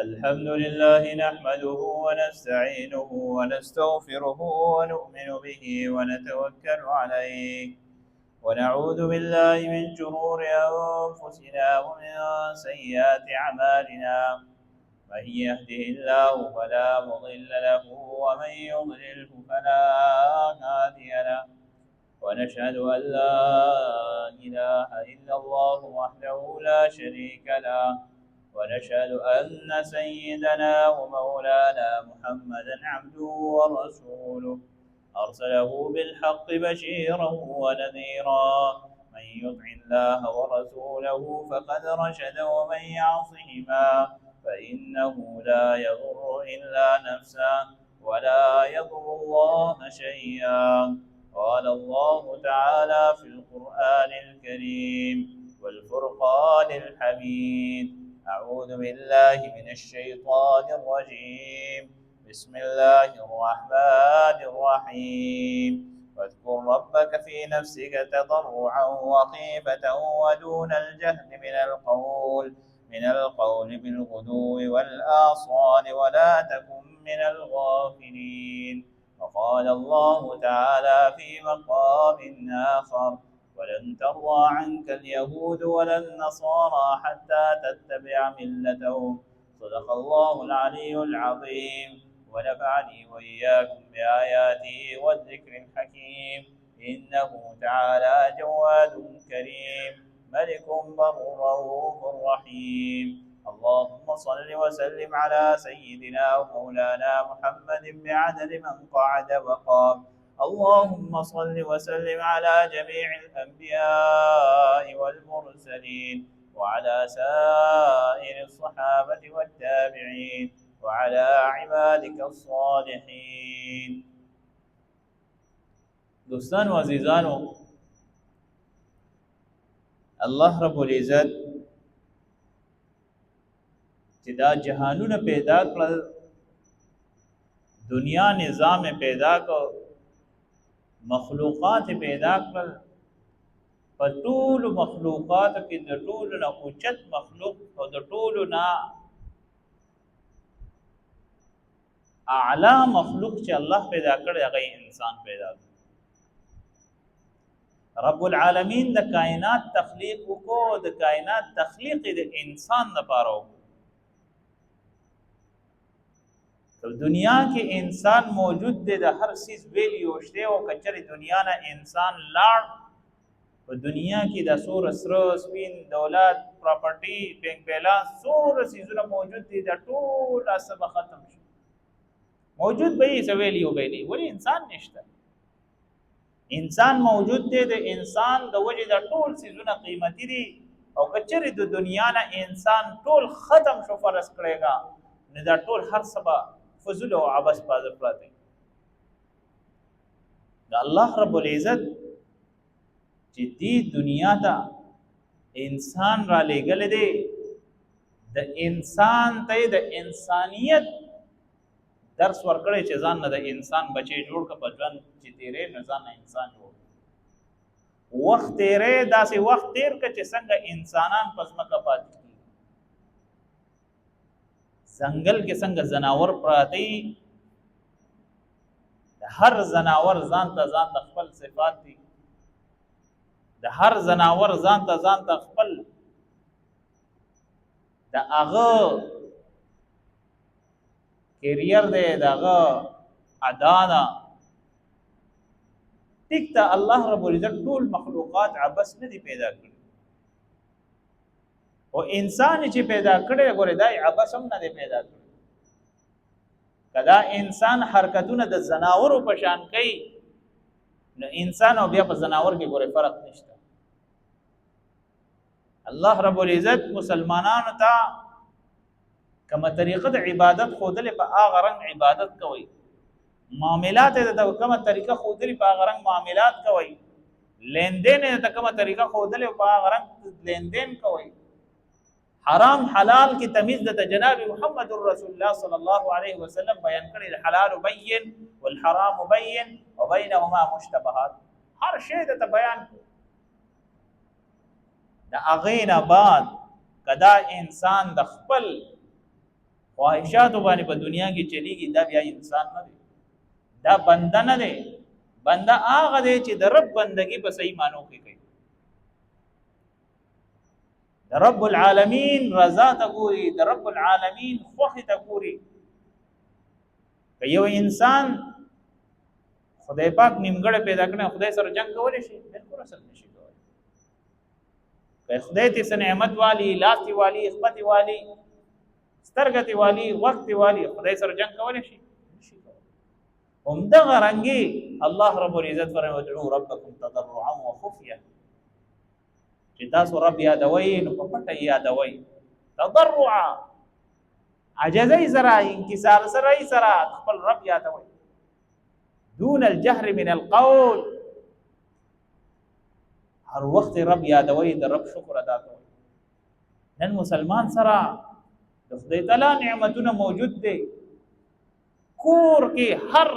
الحمد لله نحمده ونستعينه ونستغفره ونؤمن به ونتوكل عليه ونعوذ بالله من شرور أنفسنا ومن سيئات أعمالنا من يهده الله فلا مضل له ومن يضلله فلا هادي له ونشهد أن لا إله إلا الله وحده لا شريك له ونشهد أن سيدنا ومولانا محمدا عبده ورسوله أرسله بالحق بشيرا ونذيرا من يطع الله ورسوله فقد رشد ومن يعصهما فإنه لا يضر إلا نفسه ولا يضر الله شيئا قال الله تعالى في القرآن الكريم والفرقان الحميد أعوذ بالله من الشيطان الرجيم بسم الله الرحمن الرحيم واذكر ربك في نفسك تضرعا وخيفة ودون الجهل من القول بالغدو والآصال ولا تكن من الغافلين وقال الله تعالى في مقام آخر ولن ترضى عنك اليهود ولا النصارى حتى تتبع ملتهم صدق الله العلي العظيم ونفعني وإياكم بآياته والذكر الحكيم إنه تعالى جواد كريم ملك بر رؤوف رحيم اللهم صل وسلم على سيدنا ومولانا محمد بعدد من قعد وقام اللهم صل وسلم على جميع الأنبياء والمرسلين وعلى سائر الصحابة والتابعين وعلى عبادك الصالحين. دوستان و عزیزانو، الله رب العزت چې دا جهانونه پیدا کړل، دنیا نظام پیدا کړ، مخلوقات پیدا کړل، په ټولو مخلوقاتو کې د ټولو نه اوچت مخلوق او د ټولو نه اعلی مخلوق چې الله پیدا کړی هغه انسان پیدا کړ. رب العالمین د کائنات تخلیق وکړو، د کائنات تخلیق د انسان لپاره وکړو. دنیا کې انسان موجود دی، د هر سیز ویل یوشته او کچره دنیا نه انسان لاړ، په دنیا کې د سور سره سپین دولت پراپرټي بینک بیلانس سور سیزونه موجود دي، د ټول اسبه ختم شي. موجود به یې سویل یو ویلی ولی انسان نشته. انسان موجود دی، د انسان د وجه د ټول سیزونه قیمتي دي، او کچره د دنیا نه انسان ټول ختم شو فرض کړيګا نه دا ټول هر سبا فضل او عبث پاز پراته. دا الله رب العزت چې دې دنیا ته انسان را لېږل دی، د انسان ته د انسانیت درس ورکړی چې ځان نه د انسان بچی جوړ کړه، په ژوند چې تیرې نه ځان نه انسان جوړ وخت تیرې داسې وخت تیر کړه چې څنګه انسانان په ځمکه پاتې کېږي. ځنګل کې څنګه ځناور پراته دي، د هر ځناور ځان ته خپل صفات دي، د هر ځناور ځان ته خپل د هغه کیریر دی، د هغه ادا ده. ټیک ته الله رب العزت ټول مخلوقات عبث نه دي پیدا کړي، او انسان چې پیدا کړي ګوره دا عبث هم نه دی پیدا کړي. کدا انسان حرکتونه د زناورو په شان کوي، نو انسان او بیا په زناور کې ګوره فرق نشته. الله رب العزت مسلمانانو ته کومه طریقه د عبادت خودلې په هغه رنګ عبادت کوي، معاملات د کومه طریقه خودلې په هغه رنګ معاملات کوي، لین دین د کومه طریقه خودلې په هغه رنګ لین دین کوي. حرام حلال کی تمیز د جناب محمد رسول الله صلی الله علیه وسلم بیان کړی، الحلال بین والحرام بین وبینهما مشتبهات. هر شی د بیان د اغینا بعد کدا انسان د خپل خواهشاتو باندې په دنیا کې چلیږي دا بیا انسان نه دی، دا بنده نه دی. بنده هغه دی چې د رب بندگی په صحیح معنو کې کوي، د رب العالمین رضا ته ګوري، د رب العالمین خوښي ته ګوري. که یو انسان خدای پاک نیمګړی پیدا کړی خدای سره جنگ کولی شي؟ بالکل اصل نشي کولی. که خدای ته څه نعمت والی، لاس تی والی، خپت والی، سترګه تی والی، وخت تی والی، خدای سره جنگ کولی شي؟ نشي کولی. همدغه رنګې الله رب العزت فرمایي ودعوا ربکم تضرعا وخفیه، چې تاسو رب یادوئ نو په پټه یادوئ، تضرعا عجزۍ سره، انکسار سره خپل رب یادوئ، دون الجهر من القول. هر وخت رب یادوئ، د رب شکر ادا کوئ. نن مسلمان سره د خدای تعالی نعمتونه موجود دي، کور کې هر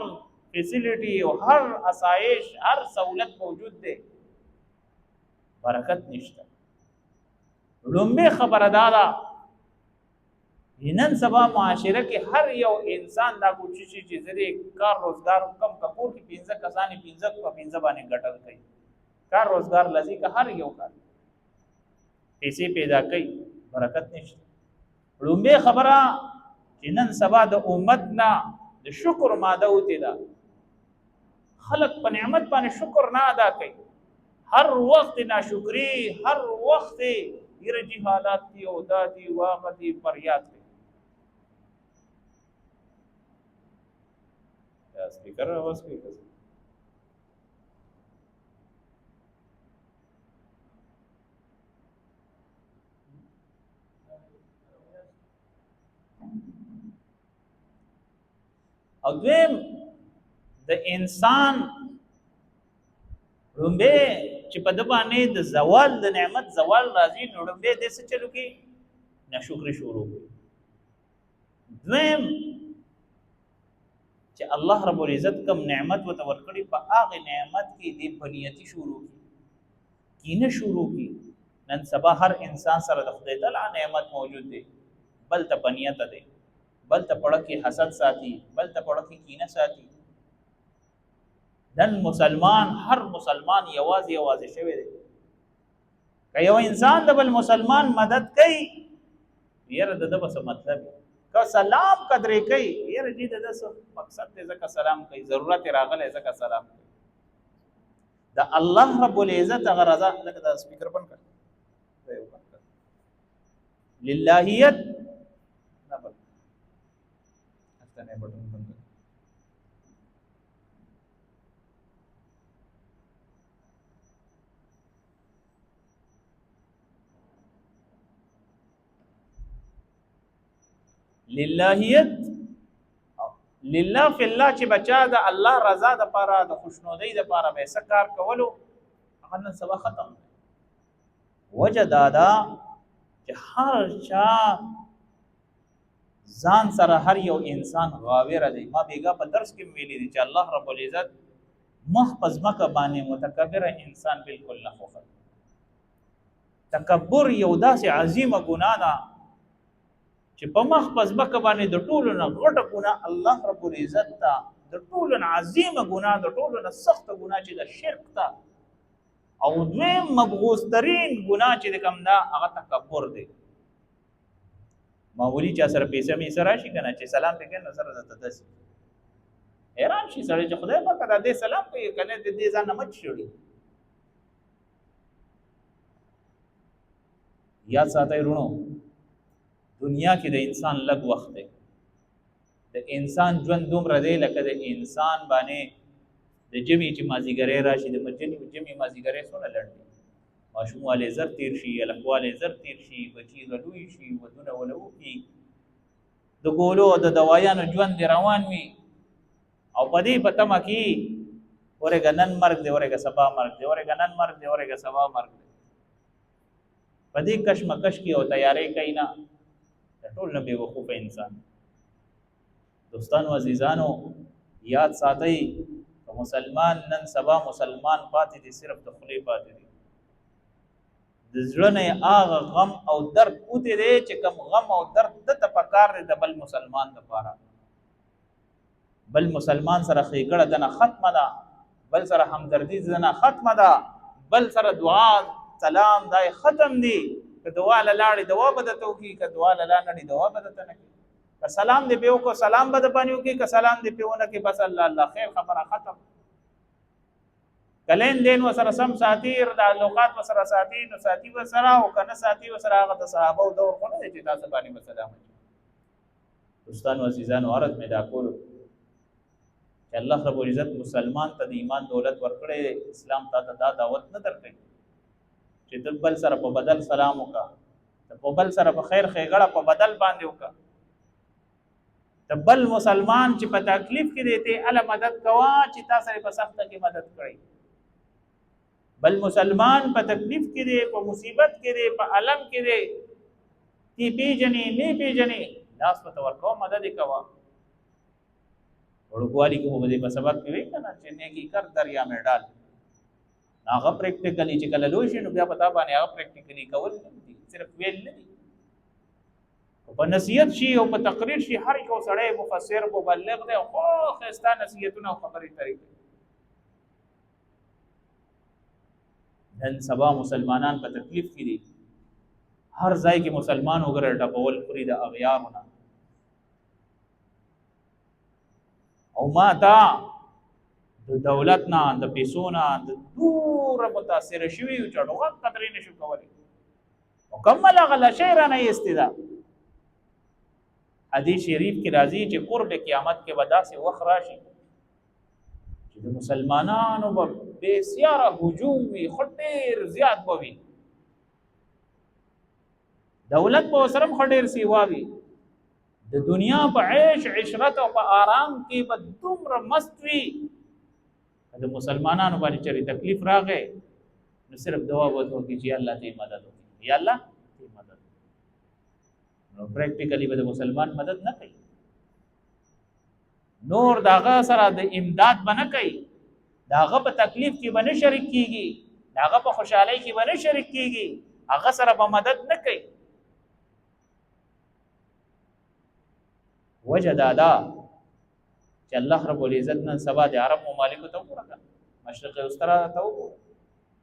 فیسیلیټي او هر اسایش، هر سہولت موجود دی، برکت نشته. لومبه خبره دا نن سبا معاشره کې هر یو انسان دا کوشش چې زری کار روزګار کم کپور کې 15 کسانی 15 په 15 باندې ګټل کوي، کار روزګار لذي که هر یو کار پیسې پیدا کوي، برکت نشته. لومبه خبره چې نن سبا د امت نه د شکر ماده وته دا خلق په نعمت باندې شکر نه ادا کوي، هر وخت ناشکری، هر وخت یرجی حالات دی او دادی واغتی فریاد دی. یا سپیکر آواز کوي کس او دویم د انسان لومبه چې په د باندې د زوال د نعمت زوال راځي نو لومبه د څه چلو کې ناشکری شروع کوي. دویم چې الله رب العزت کوم نعمت وته ورکړي په هغه نعمت کې د بنیتی شروع کینه شروع کی. نن سبا هر انسان سره د خدای تعالی نعمت موجود دی، بل ته بنیت دی، بل ته پړه کې حسد ساتي، بل ته پړه کې کینه ساتي. نن مسلمان هر مسلمان یوازې شوی دی. که یو انسان د بل مسلمان مدد کوي یره د بس مطلب که سلام قدرې کوي یره دې د مقصد دې ځکه سلام کوي، ضرورت راغله ځکه سلام کوي. د الله رب العزت هغه رضا لکه د سپیکر بند کړ للهیت نه بل اته نه بټن بند للهیت لله فی الله چې بچا د الله رضا د پاره د خوشنودۍ د پاره به سکار کولو هغه نن سبا ختم. وجه دادا چې هر چا ځان سره هر یو انسان غاویر دی. ما بیگا په درس کې ویلي دي چې الله رب العزت مخ پزمکه باندې متکبر انسان بالکل نه خوښ. تکبر یو داسې عظیمه ګناه ده چې په مخ پزمکه باندې د ټولو نه غټه ګناه الله رب العزت ته د ټولو نه عظیمه ګناه، د ټولو نه سخته ګناه چې د شرک ته، او دویم مبغوث ترین ګناه چې کوم دا هغه تکبر دی. معمولی چا سره پیسې می سره شي کنه چې سلام دې کنه سره د تدس حیران شي سره چې خدای پاک دا دې سلام کوي کنه دې ځان نه مچ شوړي. یاد ساتئ رونو، دنیا کې د انسان لږ وخت دی. د انسان ژوند دومره دی لکه د انسان باندې د جمی چې مازیګری راشي، د جمی مازیګری څونه لنډ دی. ماشوم والے زر تیر شي، الکواله زر تیر شي، بچی غلوي شي، ودونه ولو کی د ګولو د دوايانو ژوند دی روان وي. او پدې پتما کی اورګ نن مرګ دی، اورګ سبا مرګ دی، اورګ نن مرګ دی، اورګ سبا مرګ دی. پدې کشمکش کی او تیارې کینا ټول نه بیوقوف انسان. دوستانو عزیزانو یاد ساتئ کہ مسلمان نن سبا مسلمان پاتې دي صرف د خلی پاتې دي، د د زړه نه هغه غم او درد اوته دی چې کوم غم او درد د تفکر د بل مسلمان لپاره بل مسلمان سره ښېګړه دنه ختمه ده بل سره همدردي دنه ختمه ده بل سره دعا سلام دای ختم دي که دعا لاړې دوا به درته وکړي که دعا لا نړۍ دوا به درته نه کړي که سلام دې پې وکړو سلام به د باندې وکړي که سلام دې پې ونه کړي بس الله الله خیر خبره ختم کلین دین وسره سم ساتي د تعلقات وسره ساتي نو ساتي وسره او کنه ساتي وسره هغه د صحابه او دور خو نه چې تاسو باندې مسلام دوستانو عزیزانو عرض مې دا کولو چې الله رب العزت مسلمان ته د ایمان دولت ورکړي اسلام ته دا دعوت نه درکړي چې د بل سره په بدل سلام وکا په بل سره په خیر ښېګړه په بدل باندې وکا د بل مسلمان چې په تکلیف کې دی ته ال مدد کوا چې تاسو په سخته کې مدد کړئ بل مسلمان په تکلیف کې دی په مصیبت کې دی په الم کې دی تی پیجنې نه پیجنې لاس په ورکو مدد کوا ورګوالي کې په دې په سبب کې وی کنه چې نه کی کر دریا مې ډال هغه پریکټیکلی چې کله لوي شي نو بیا پتا باندې هغه پریکټیکلی کول نه دي صرف ویل نه دي په نصیحت شي او په تقریر شي هر یو سړی مفسر مبلغ دی او خسته نصیحتونه او خبرې طریقې نن سبا مسلمانان په تکلیف کې دي هر ځای کې مسلمان وګره ټپول پوری د اغیارونه او ما تا د دولت نه د پیسو نه د دور متاثر شوی او چړوغه قدرې نشو کولای مکمل غلا شی را نه استدا حدیث شریف کې راځي چې قرب قیامت کې ودا سے وخت راشي چې د مسلمانانو په بسیاره هجوم وي خټیر زیات بوي دولت په سرم خټیر سیوا وي د دنیا په عيش عشرت او په آرام کې به دومره مست وي د مسلمانانو باندې چې تکلیف راغی نو صرف دعا وته کې چې الله دې مدد وکړي یا الله دې مدد نو پریکټیکلی به مسلمان مدد نه کوي نور داغه سره د امداد بنه کوي داغه په تکلیف کې بنه شریک کیږي داغه په خوشحالي کې بنه شریک کیږي هغه سره به مدد نه کوي وجدادا چې الله رب العزت نن سبا د عرب ممالکو ته وګورئ مشرق اوسترا ته وګورئ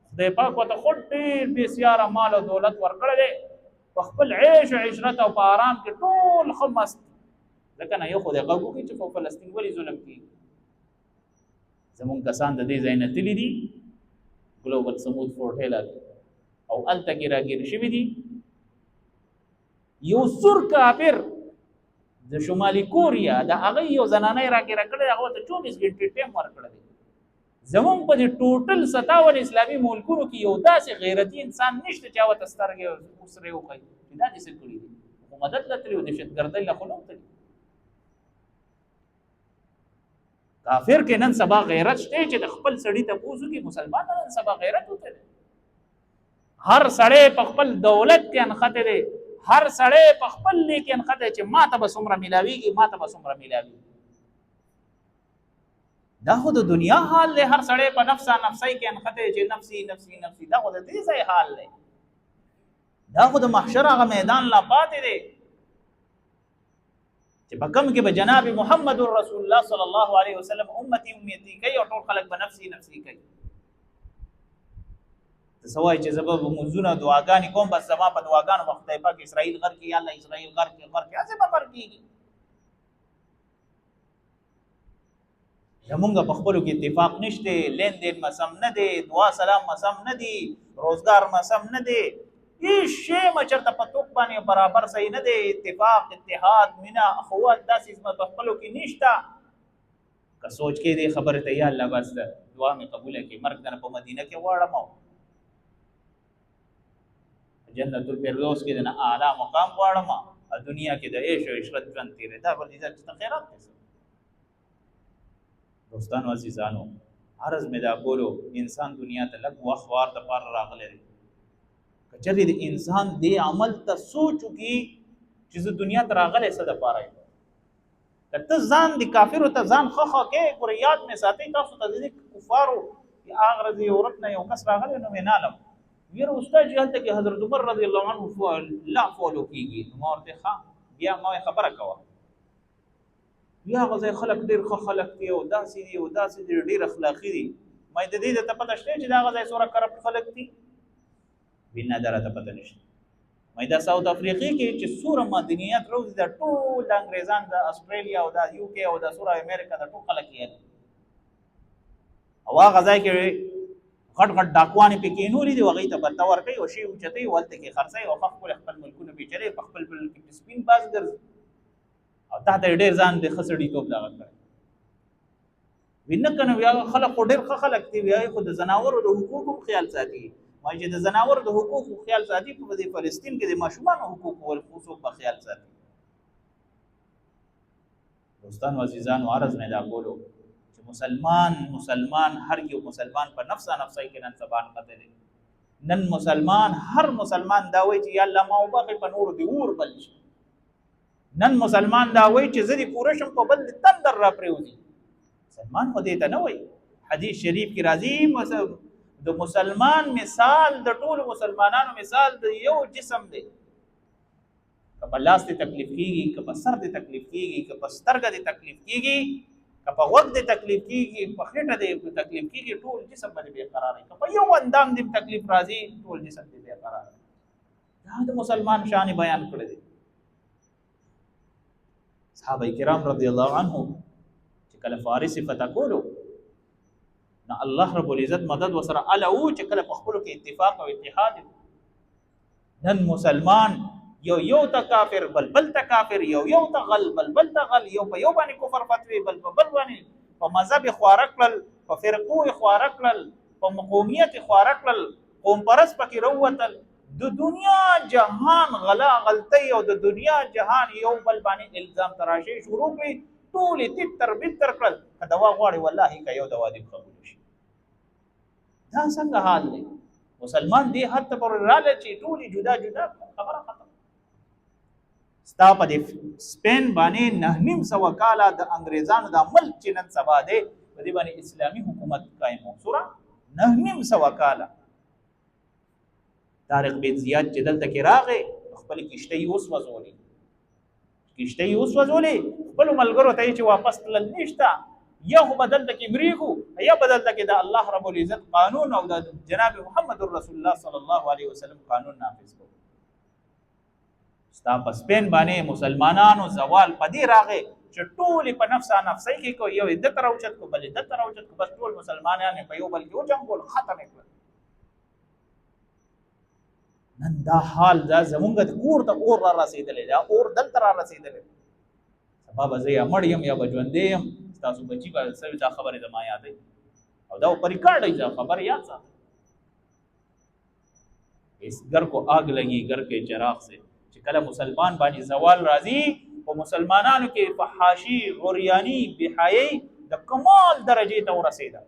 خدای پاک وته خود ډیر بسیاره مال او دولت ورکړل دي په خپل عيش او عشرت او په آرام کې ټول خمست ځکه نه یو خدای غوږ کوي چې په فلسطین ولې ظلم کوي زمون کسان د دې ځای نه تللی دي ګلوبل سمود فورټیلا او الته کې راګیر شوی دي یو سور کافر د شمالي کوریا د هغه یو زنانه راګیر کړي هغه ته 24 غنټې ټیم ورکړل دي زمون په دې ټوټل 57 اسلامي ملکونو کې یو داسې غیرتی انسان نشته چې هغه تسترګې اوسره وکړي دا دې څه کړی دي حکومت لته یو دهشتګردۍ له خلک ته کافر کې نن سبا غیرت شته چې د خپل سړی ته پوزو کې مسلمان نن سبا غیرت وته هر سړی په خپل دولت کې انخته دي هر سړی په خپل لیک انخته چې ما ته بسمره ملاويږي ما ته بسمره ملاوي دا خو د دنیا حال له هر سړی په نفسه نفسي کې انخته چې نفسي نفسي نفسي دا خو د دې ځای حال دی دا خو د محشر هغه میدان لا پاتې دی چې په کوم کې به جناب محمد رسول الله صلی الله علیه وسلم امتی امتی کوي او ټول خلک به نفسي نفسي کوي سوای چې سبب منځونه دعاګانې کوم بس سما په دعاګانو وخت پاک اسرائیل غر کې یا الله اسرائیل غر کې هڅه به پر کیږي زمونږ په خپلو کې اتفاق نشته لین دین مسم نه دی دعا سلام مسم نه دی روزګار مسم نه دی هیڅ شی مچرته په توپ باندې برابر صحیح نه دی اتفاق اتحاد مینا اخوات داسې په خپلو کې نشته که سوچ کې دی خبره ته یا الله بس دعا مې قبول کړي مرګ نه په مدینه کې واړم جنت الفردوس کې د اعلی مقام واړم دنیا کې د عيش او عشرت ژوند تیرې دا ول دي چې خیرات دي دوستانو عزیزانو عرض مې دا کولو انسان دنیا ته لږ وخت وار د پار راغلی دی کچری د انسان دې عمل ته سوچو کی چې دنیا ته راغلی څه د پاره کته ځان د کافرو ته ځان خخه کې ګریات مې ساتي تاسو ته د کفارو اغرض یورپ نه یو کس راغلی نو وینالم یره استاد جی هلته کې حضرت عمر رضی الله عنه لا فالو کیږي. نو ما ورته ښه بیا ما خبره کوه، بیا هغه ځای خلک ډېر ښه خلک دي او داسې دي او داسې دي، ډېر اخلاقي دي. ما د دې درته پته شته چې دا هغه ځای څومره کرپټ خلک دي؟ وی نه، دا راته پته نشته. ما دا ساوث افریقا کې چې څومره مدنیت روزي دا ټول د انګریزان د استرالیا او د یو کې او د سوره امریکا د ټول خلک یې او هغه ځای کې غټ غټ ډاکوانې پکې کېنولي دي، هغوی ته بته ورکوي او شی اوچتوي او هلته کې خرڅوي او خپل ملکونه بیچلې په خپل ملک کې سپین باز ګرځي او تا ته یې ډېر ځان د ښه سړیتوب دغه کړی. وي نه که نه وي هغه خلک خو ډېر ښه خلک دي، وي هغوی خو د ځناورو د حقوقو خیال ساتي. وایي چې د ځناورو د حقوقو خیال ساتي، په دې فلسطین کې د ماشومانو حقوقو څوک به خیال ساتي؟ دوستانو عزیزانو، عرض مې دا کولو چې مسلمان هر یو مسلمان په نفسه کې نن سبا قتل. نن مسلمان هر مسلمان دا وایي چې یا الله ما وبخښې په نورو دې اور بل شي. نن مسلمان دا وایي چې زه دې پوره شم په بل دې تندر را پرېوځي. مسلمان خو دې ته نه وایي. حدیث شریف کې راځي د مسلمان مثال د ټولو مسلمانانو مثال د یو جسم دی. که په لاس دې تکلیف کېږي، که په سر دې تکلیف کېږي، که په سترګه دې تکلیف کېږي، که په غوږ دې تکلیف کېږي، په خېټه دې تکلیف کېږي، ټول جسم باندې بې قرار وي. که په یو اندام دې تکلیف راځي، ټول جسم دې بې قرار وي. دا د مسلمان شان بیان کړی دی. صحابه کرام رضی الله عنهم چې کله فارس فتح کولو، نو الله رب العزت مدد وسره اله و چې کله په خپلو کې اتفاق او اتحاد. نن مسلمان یو ته کافر، بل ته کافر، یو ته غل، بل ته غل، یو په یو باندې کفر فتوی، بل په بل باندې، په مذهب خواره کړل، په فرقو خواره کړل، په قومیت خواره کړل، قوم پرست پکې راووتل. د دنیا جهان غلا غلطۍ او د دنیا جهان یو بل باندې الزام تراشي شروع کړي، ټولې تتر بتر کړل. که دوا غواړي والله که یو دوا دې قبول شي. دا څنګه حال دی؟ مسلمان دې حد ته پورې راغلی چې ټولې جدا جدا خبره ختم. ستا په دې سپین باندې 9.5 کاله د انګریزانو دا ملک چې نن سبا دی په دې باندې اسلامي حکومت قایم و. سوره 9.5 کاله طارق بن زیاد چې دلته کې راغی، خپل کشتۍ اوس وځولې، خپلو ملګرو ته یې چې واپس تلل نشته، یا خو به دلته کې مریږو یا به دلته کې د الله رب العزت قانون او د جناب محمد رسول الله صلی الله علیه وسلم قانون نافذ کړو. ستا په سپین باندې مسلمانانو زوال په دې راغی چې ټولې په نفسه کې کو، یو یې دته راوچت کو، بل یې دته راوچت کو، بس ټول مسلمانان په یو بل کې وجنګول، ختم یې کړل. نن دا حال دا زمونږ د کور ته اور را رسېدلی، دا اور دلته را رسېدلی. سبا به زه یا مړ یم یا به ژوندی یم، ستاسو بچي به سوي دا خبرې زما یادوي او دا په ریکارډ ای دا خبر یاد ساتئ. اس گر کو آگ لگی گر کے چراغ سے، چې کله مسلمان باندې زوال راځي، په مسلمانانو کې فحاشي، غریاني، بېحیایي د کمال درجې ته ورسېده.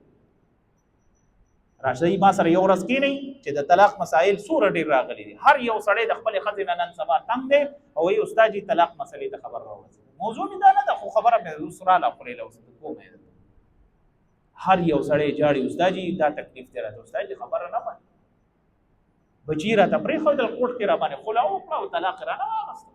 راشي ما سره یو ورځ کېنئ چې د طلاق مسایل څومره ډېر راغلي دي. هر یو سړی د خپلې ښځې نه نن سبا تنګ دی او وایي استاد جي طلاق مسلې ته خبر راوړئ. موضوع مې دا نه ده، خو خبره مې اوس راله خولې له اوس کوم یې هر یو سړی جاړي استاد جي دا تکلیف دی راته، استاد جي خبره نه ماني، بچي راته پرېښودل، کوټ کې را باندې خلا وکړه او طلاق یې رانه واخېسته.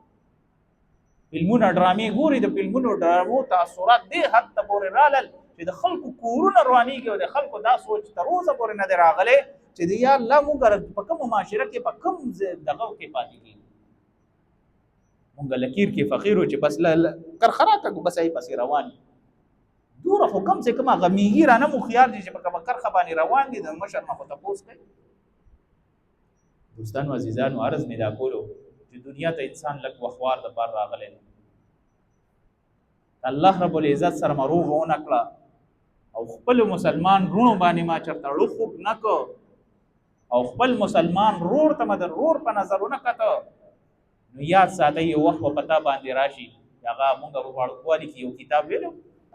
فلمونه ډرامې ګوري، د فلمونو ډرامو تاثرات دې حد ته پورې رالل چې د خلکو کورونه روانېږي او د خلکو دا سوچ تر اوسه پورې نه دی راغلی چې د یا الله مونږ په کومه معاشره کې په کوم دغه کې پاتې کېږو. مونږ لکیر کې فقیر و چې بس کرخرا ته بس یې پسې روان دي. دوره خو کم سے کم هغه میږي رانه مو خیال دي چې په کومه کرخه باندې روان دي، د مشر نه خو تپوس کوي. دوستانو عزیزانو، عرض مې دا کولو چې دنیا ته انسان لږ وخوار دپاره راغلی دی. الله رب العزت سره مه روغه ونه کړه او خپل مسلمان رونو باندې ما چرته ړوخوک نه که او خپل مسلمان رور ته مه د رور په نظر ونه کته، نو یاد ساتئ یو وخت به په تا باندې راشي. هغه مونږ په وړوکوالي کې یو کتاب ویلو،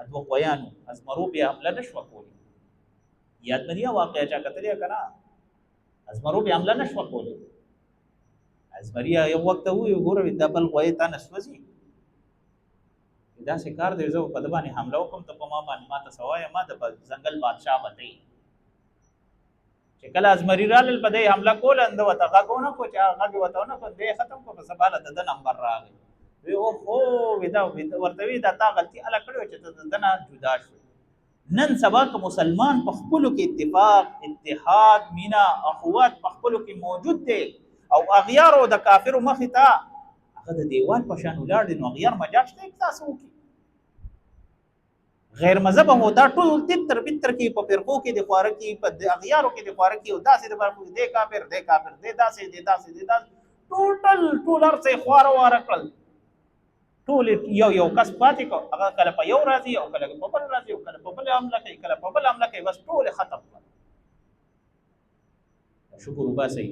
دوه غویانو ازمرو بې حمله نه شوه کولی. یاد مې دی واقعه چا کتلی که نه؟ ازمرو بې حمله نه شوه کولی. ازمري یو وخت ته ووایي ګوره دا بل غویی تا نه سوځي، داسې کار دی زه په ده باندې حمله وکړم، ته په ما باندې ما ته څه وایه، ما د ځنګل بادشاه به ته یې چې چې کله ازمري رالل په دې حمله کول اند وته غاګونه کو چې هغه وته نه کو دې ختم کو په سباله د نمبر راغی وی او هو ودا ورته وی دا تا غلطي اله کړو چې د نه جدا شو نن سبا که مسلمان په خپلو کې اتفاق اتحاد مینا اخوات په خپلو کې موجود دی او اغیار او د کافرو مخې ته هغه د دیوال په شان ولاړ دي نو اغیار مجاج ته تاسو وکړي غیر مذهب هو دا ټول تر بتر کې په فرقو کې د خواره کې په اغیارو کې د خواره کې او داسې د برخو د کافر د داسې ټول ارڅه خواره واره کړل ټول یو کس پاتې کو هغه کله په یو راځي او کله په بل راځي او کله په بل حمله کوي کله په بل حمله کوي بس ټول ختم شکر وباسئ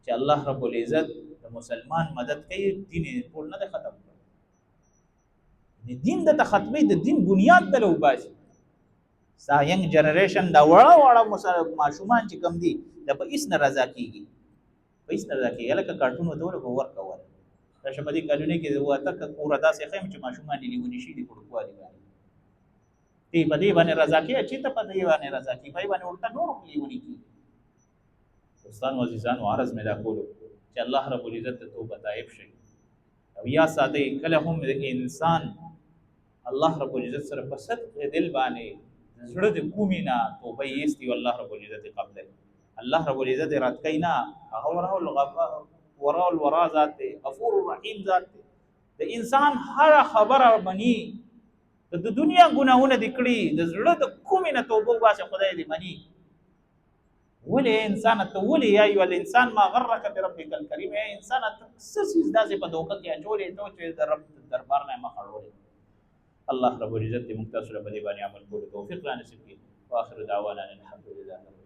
چې الله رب العزت د مسلمان مدد کوي دین ټول نه ختم دین د ختمي د دین بنیاد ته وباسي ساینګ جنریشن دا وړه ماشومان چې کم دي د په اس نه رضا کیږي په اس نه رضا کیږي لکه کارټون وته ورکول دا شپدي کلونه کې وته کور داسې خیم چې ماشومان لیونی شي دي پړکوالي باندې تی په دې باندې رضا کې چې ته په دې باندې رضا کې په باندې ورته نور لیونی کی دوستان عزیزان عرض مې دا کولو چې الله رب العزت توبه تائب شي او یا ساده کله هم انسان الله رب العزت سره په صدق دل باندې زړه د کومینا توبه یې والله رب العزت قبل الله رب العزت رات کینا هغه ورغه ورا ذات دی غفور رحیم ذات دی د انسان هر خبره منی د دنیا ګناهونه د کړي د زړه د کومې نه توبه واسه خدای دې منی ولې انسان ته ولې یا ایو الانسان ما غرک بربک الکریم یا انسان ته سسیز داسې په دوکه کې اچولې ته چې د رب دربار نه مخړولې الله رب العزت دې موږ تاسو له دې باندې عمل کولو توفیق را نصیب کړي واخر دعوانا الحمد لله